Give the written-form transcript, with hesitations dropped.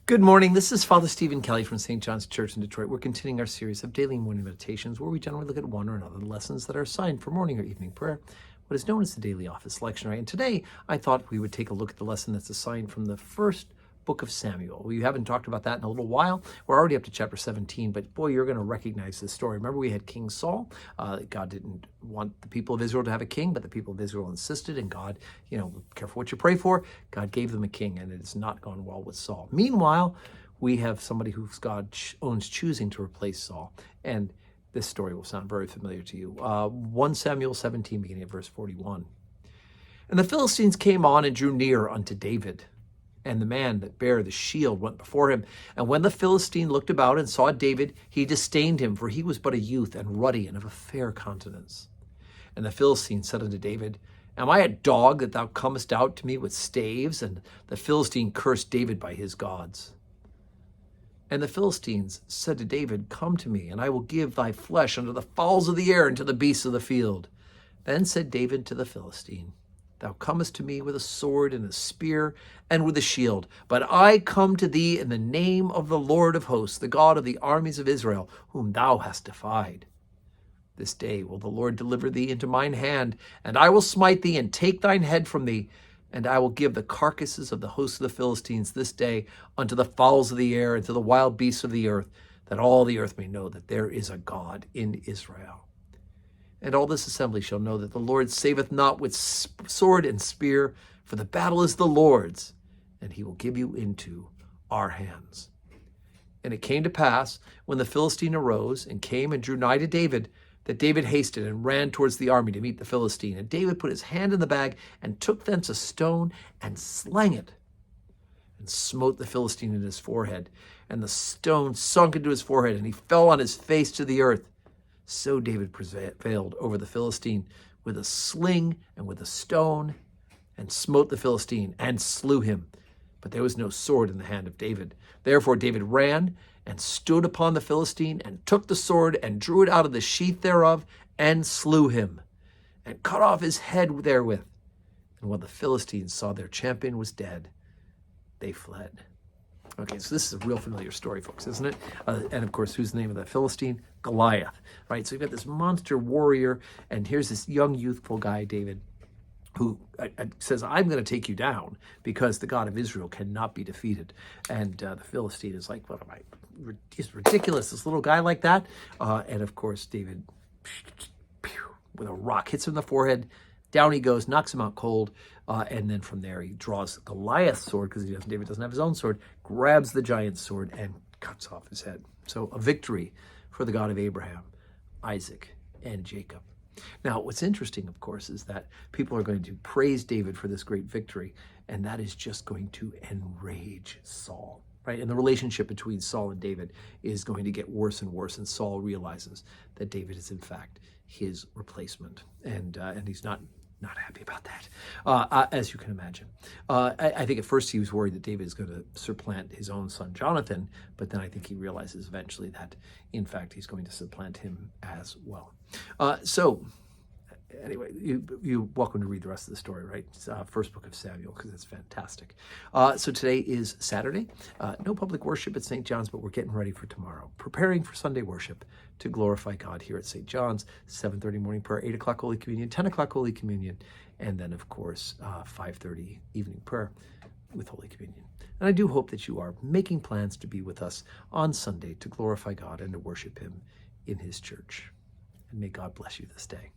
Good morning. This is Father Stephen Kelly from St. John's Church in Detroit. We're continuing our series of daily morning meditations where we generally look at one or another lessons that are assigned for morning or evening prayer, what is known as the daily office lectionary. And today I thought we would take a look at the lesson that's assigned from the first book of Samuel. We haven't talked about that in a little while. We're already up to chapter 17, but boy, you're going to recognize this story. Remember, we had King Saul. God didn't want the people of Israel to have a king, but the people of Israel insisted, and God, careful what you pray for. God gave them a king, and it has not gone well with Saul. Meanwhile, we have somebody who's God owns choosing to replace Saul. And this story will sound very familiar to you. 1 Samuel 17, beginning at verse 41. And the Philistines came on and drew near unto David. And the man that bare the shield went before him. And when the Philistine looked about and saw David, he disdained him, for he was but a youth and ruddy and of a fair countenance. And the Philistine said unto David, Am I a dog that thou comest out to me with staves? And the Philistine cursed David by his gods. And the Philistines said to David, Come to me, and I will give thy flesh unto the fowls of the air and to the beasts of the field. Then said David to the Philistine, Thou comest to me with a sword and a spear and with a shield, but I come to thee in the name of the Lord of hosts, the God of the armies of Israel, whom thou hast defied. This day will the Lord deliver thee into mine hand, and I will smite thee and take thine head from thee, and I will give the carcasses of the hosts of the Philistines this day unto the fowls of the air and to the wild beasts of the earth, that all the earth may know that there is a God in Israel. And all this assembly shall know that the Lord saveth not with sword and spear, for the battle is the Lord's, and he will give you into our hands. And it came to pass, when the Philistine arose and came and drew nigh to David, that David hasted and ran towards the army to meet the Philistine. And David put his hand in the bag and took thence a stone and slang it, and smote the Philistine in his forehead. And the stone sunk into his forehead, and he fell on his face to the earth. So David prevailed over the Philistine with a sling and with a stone, and smote the Philistine and slew him. But there was no sword in the hand of David. Therefore David ran and stood upon the Philistine, and took the sword and drew it out of the sheath thereof, and slew him, and cut off his head therewith. And when the Philistines saw their champion was dead, they fled. Okay, so this is a real familiar story, folks, isn't it? And of course, who's the name of the Philistine? Goliath, right? So you've got this monster warrior, and here's this young, youthful guy, David, who says, I'm going to take you down because the God of Israel cannot be defeated. And the Philistine is like, what am I? It's ridiculous, this little guy like that. And of course, David, with a rock, hits him in the forehead. Down he goes, knocks him out cold, and then from there he draws Goliath's sword, because David doesn't have his own sword, grabs the giant's sword and cuts off his head. So a victory for the God of Abraham, Isaac, and Jacob. Now, what's interesting, of course, is that people are going to praise David for this great victory, and that is just going to enrage Saul. Right? And the relationship between Saul and David is going to get worse and worse, and Saul realizes that David is in fact his replacement, and he's not happy about that, as you can imagine. I think at first he was worried that David is going to supplant his own son Jonathan, but then I think he realizes eventually that in fact he's going to supplant him as well. So anyway, you're welcome to read the rest of the story, right? First book of Samuel, because it's fantastic. So today is Saturday. No public worship at St. John's, but we're getting ready for tomorrow. Preparing for Sunday worship to glorify God here at St. John's. 7:30 morning prayer, 8 o'clock Holy Communion, 10 o'clock Holy Communion, and then, of course, 5:30 evening prayer with Holy Communion. And I do hope that you are making plans to be with us on Sunday to glorify God and to worship him in his church. And may God bless you this day.